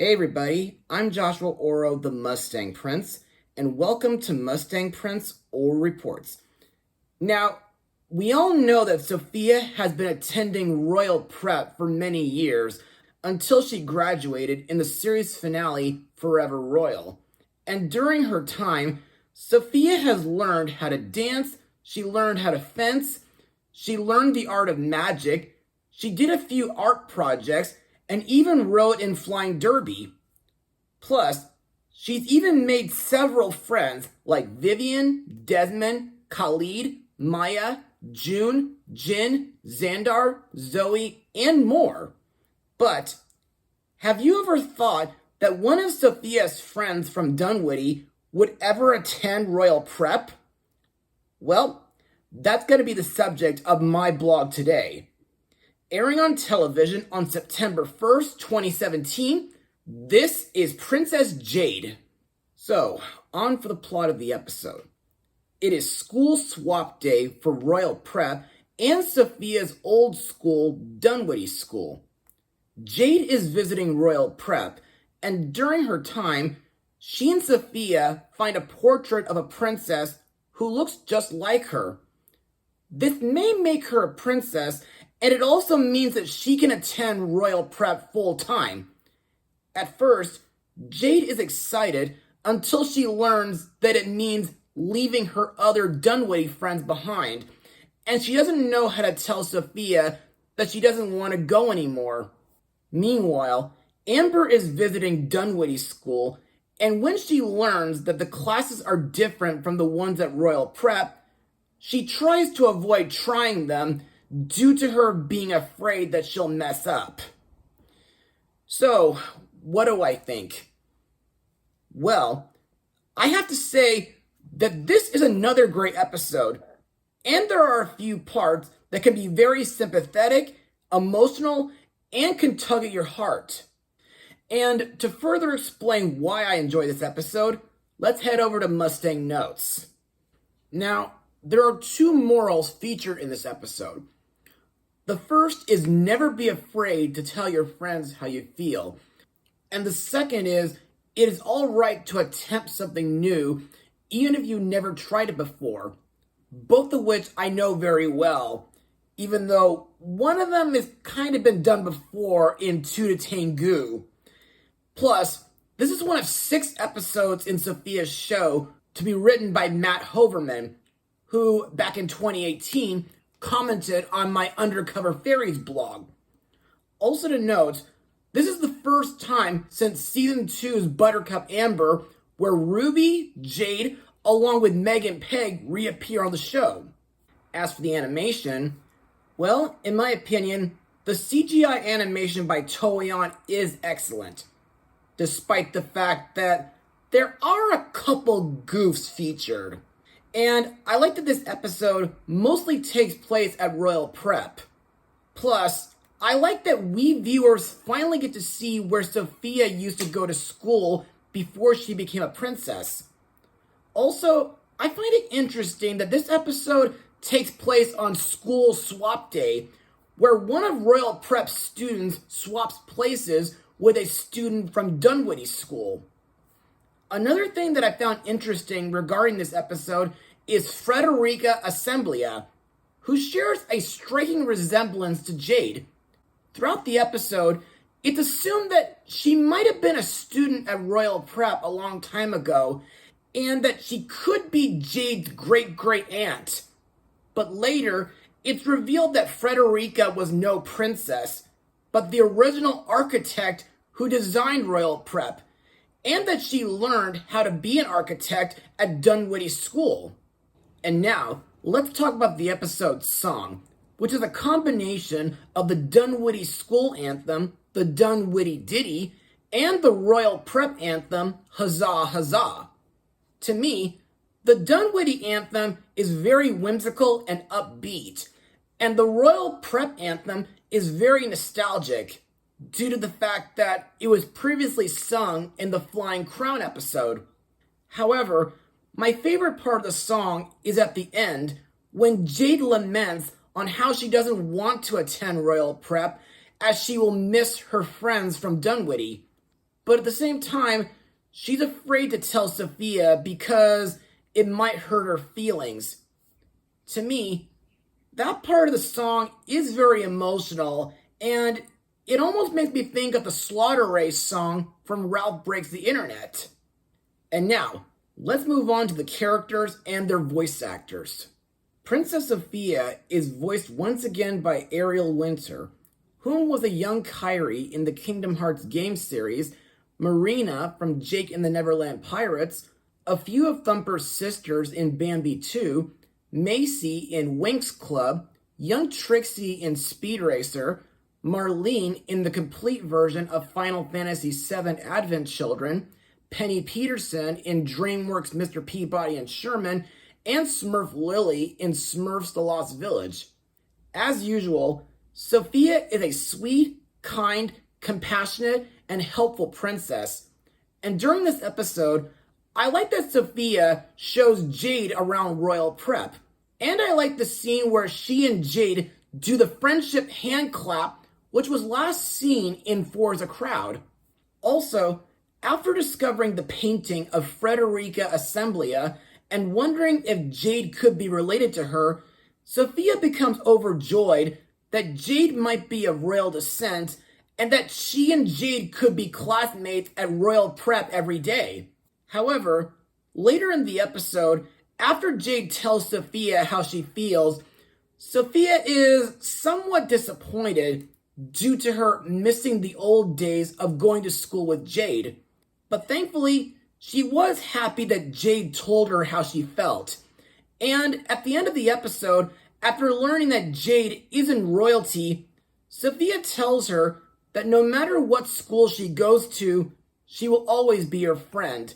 Hey everybody, I'm Joshua Orro, the Mustang Prince, and welcome to Mustang Prince Orro Reports. Now, we all know that Sofia has been attending Royal Prep for many years until she graduated in the series finale Forever Royal. And during her time, Sofia has learned how to dance, she learned how to fence, she learned the art of magic, she did a few art projects, and even rode in Flying Derby. Plus, she's even made several friends like Vivian, Desmond, Khalid, Maya, June, Jin, Xandar, Zoe, and more. But have you ever thought that one of Sofia's friends from Dunwiddie would ever attend Royal Prep? Well, that's going to be the subject of my blog today. Airing on television on September 1st, 2017, this is Princess Jade. So, on for the plot of the episode. It is school swap day for Royal Prep and Sofia's old school, Dunwiddie School. Jade is visiting Royal Prep, and during her time, she and Sofia find a portrait of a princess who looks just like her. This may make her a princess, and it also means that she can attend Royal Prep full time. At first, Jade is excited until she learns that it means leaving her other Dunwiddie friends behind, and she doesn't know how to tell Sofia that she doesn't want to go anymore. Meanwhile, Amber is visiting Dunwiddie School, and when she learns that the classes are different from the ones at Royal Prep, she tries to avoid trying them due to her being afraid that she'll mess up. So, what do I think? Well, I have to say that this is another great episode, and there are a few parts that can be very sympathetic, emotional, and can tug at your heart. And to further explain why I enjoy this episode, let's head over to Mustang Notes. Now, there are two morals featured in this episode. The first is never be afraid to tell your friends how you feel. And the second is, it is all right to attempt something new, even if you never tried it before. Both of which I know very well, even though one of them has kind of been done before in Two to Tango. Plus, this is one of 6 episodes in Sofia's show to be written by Matt Hoverman, who, back in 2018, commented on my Undercover Fairies blog. Also to note, this is the first time since Season 2's Buttercup Amber where Ruby, Jade, along with Meg and Peg reappear on the show. As for the animation, well, in my opinion, the CGI animation by Toei is excellent, despite the fact that there are a couple goofs featured. And I like that this episode mostly takes place at Royal Prep. Plus, I like that we viewers finally get to see where Sofia used to go to school before she became a princess. Also, I find it interesting that this episode takes place on school swap day, where one of Royal Prep's students swaps places with a student from Dunwiddie School. Another thing that I found interesting regarding this episode is Frederica Assemblia, who shares a striking resemblance to Jade. Throughout the episode, it's assumed that she might have been a student at Royal Prep a long time ago, and that she could be Jade's great-great-aunt. But later, it's revealed that Frederica was no princess, but the original architect who designed Royal Prep, and that she learned how to be an architect at Dunwiddie School. And now, let's talk about the episode's song, which is a combination of the Dunwiddie School anthem, the Dunwiddie Ditty, and the Royal Prep anthem, Huzzah, Huzzah. To me, the Dunwiddie anthem is very whimsical and upbeat, and the Royal Prep anthem is very nostalgic, due to the fact that it was previously sung in the Flying Crown episode. However, my favorite part of the song is at the end, when Jade laments on how she doesn't want to attend Royal Prep, as she will miss her friends from Dunwiddie. but at the same time, she's afraid to tell Sofia because it might hurt her feelings. To me, that part of the song is very emotional, and it almost makes me think of the Slaughter Race song from Ralph Breaks the Internet. And now, let's move on to the characters and their voice actors. Princess Sofia is voiced once again by Ariel Winter, whom was a young Kairi in the Kingdom Hearts game series, Marina from Jake and the Neverland Pirates, a few of Thumper's sisters in Bambi 2, Macy in Winx Club, young Trixie in Speed Racer, Marlene in the complete version of Final Fantasy VII Advent Children, Penny Peterson in DreamWorks' Mr. Peabody and Sherman, and Smurf Lily in Smurfs The Lost Village. As usual, Sofia is a sweet, kind, compassionate, and helpful princess. And during this episode, I like that Sofia shows Jade around Royal Prep. And I like the scene where she and Jade do the friendship hand clap, which was last seen in Forza Crowd. Also, after discovering the painting of Frederica Assemblia and wondering if Jade could be related to her, Sofia becomes overjoyed that Jade might be of royal descent and that she and Jade could be classmates at Royal Prep every day. However, later in the episode, after Jade tells Sofia how she feels, Sofia is somewhat disappointed due to her missing the old days of going to school with Jade. But thankfully, she was happy that Jade told her how she felt. And at the end of the episode, after learning that Jade isn't royalty, Sofia tells her that no matter what school she goes to, she will always be her friend,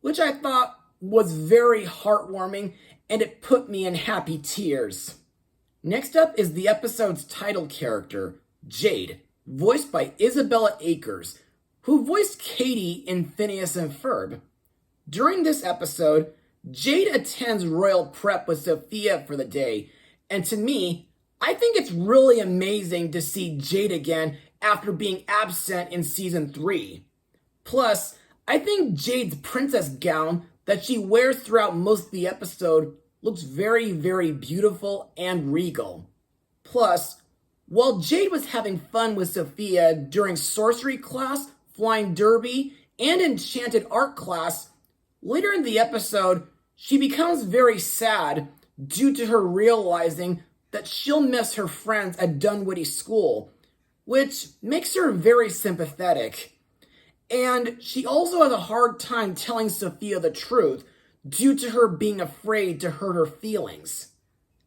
which I thought was very heartwarming, and it put me in happy tears. Next up is the episode's title character, Jade, voiced by Isabella Akers, who voiced Katie in Phineas and Ferb. During this episode, Jade attends Royal Prep with Sofia for the day, and to me, I think it's really amazing to see Jade again after being absent in Season 3. Plus, I think Jade's princess gown that she wears throughout most of the episode looks very, very beautiful and regal. Plus, while Jade was having fun with Sofia during sorcery class, flying derby, and enchanted art class, later in the episode, she becomes very sad due to her realizing that she'll miss her friends at Dunwiddie School, which makes her very sympathetic. And she also has a hard time telling Sofia the truth due to her being afraid to hurt her feelings.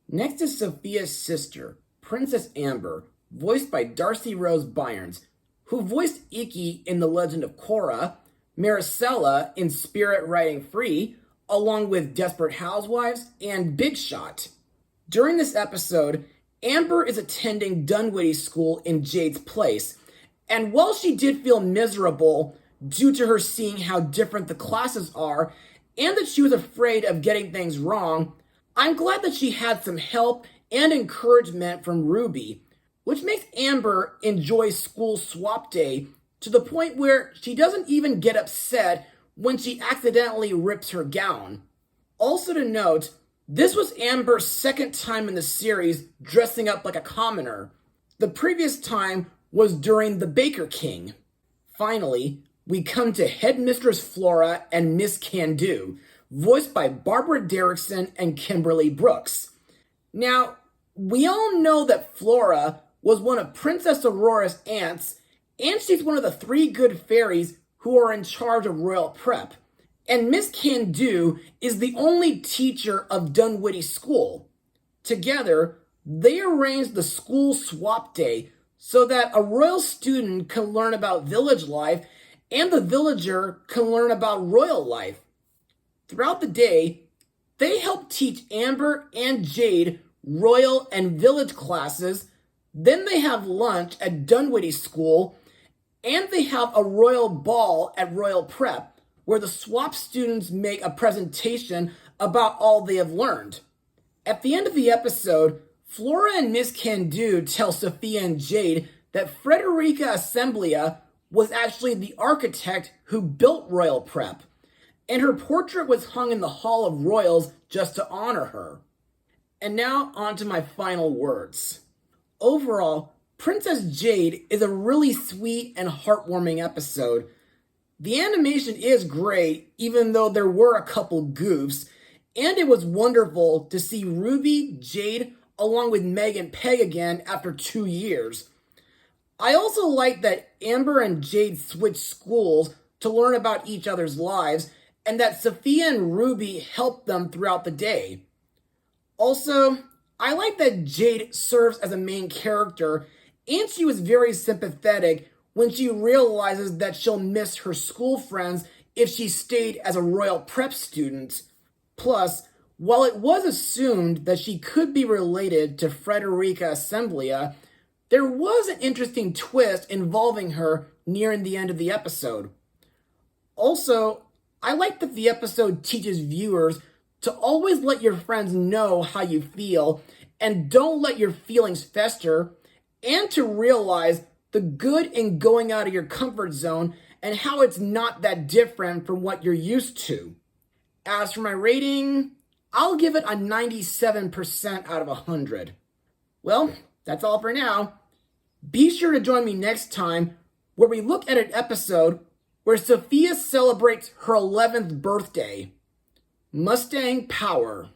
Next is Sofia's sister, Princess Amber, voiced by Darcy Rose Byrnes, who voiced Ikki in The Legend of Korra, Maricela in Spirit Riding Free, along with Desperate Housewives and Big Shot. During this episode, Amber is attending Dunwiddie School in Jade's place, and while she did feel miserable due to her seeing how different the classes are, and that she was afraid of getting things wrong, I'm glad that she had some help and encouragement from Ruby, which makes Amber enjoy school swap day to the point where she doesn't even get upset when she accidentally rips her gown. Also to note, this was Amber's second time in the series dressing up like a commoner. The previous time was during The Baker King. Finally, we come to Headmistress Flora and Miss Can-Do, voiced by Barbara Derrickson and Kimberly Brooks. Now, we all know that Flora was one of Princess Aurora's aunts, and she's one of the 3 good fairies who are in charge of Royal Prep. And Miss Can-Do is the only teacher of Dunwiddie School. Together, they arranged the school swap day so that a royal student can learn about village life and the villager can learn about royal life. Throughout the day, they help teach Amber and Jade royal and village classes, then they have lunch at Dunwiddie School, and they have a royal ball at Royal Prep, where the swap students make a presentation about all they have learned. At the end of the episode, Flora and Miss Can-Do tell Sofia and Jade that Frederica Assemblia was actually the architect who built Royal Prep, and her portrait was hung in the Hall of Royals just to honor her. And now on to my final words. Overall, Princess Jade is a really sweet and heartwarming episode. The animation is great, even though there were a couple goofs, and it was wonderful to see Ruby, Jade, along with Meg and Peg again after 2 years. I also like that Amber and Jade switched schools to learn about each other's lives, and that Sofia and Ruby helped them throughout the day. Also, I like that Jade serves as a main character, and she was very sympathetic when she realizes that she'll miss her school friends if she stayed as a Royal Prep student. Plus, while it was assumed that she could be related to Frederica Assemblia, there was an interesting twist involving her nearing the end of the episode. Also, I like that the episode teaches viewers to always let your friends know how you feel and don't let your feelings fester, and to realize the good in going out of your comfort zone and how it's not that different from what you're used to. As for my rating, I'll give it a 97% out of 100. Well, that's all for now. Be sure to join me next time where we look at an episode where Sofia celebrates her 11th birthday. Mustang Power.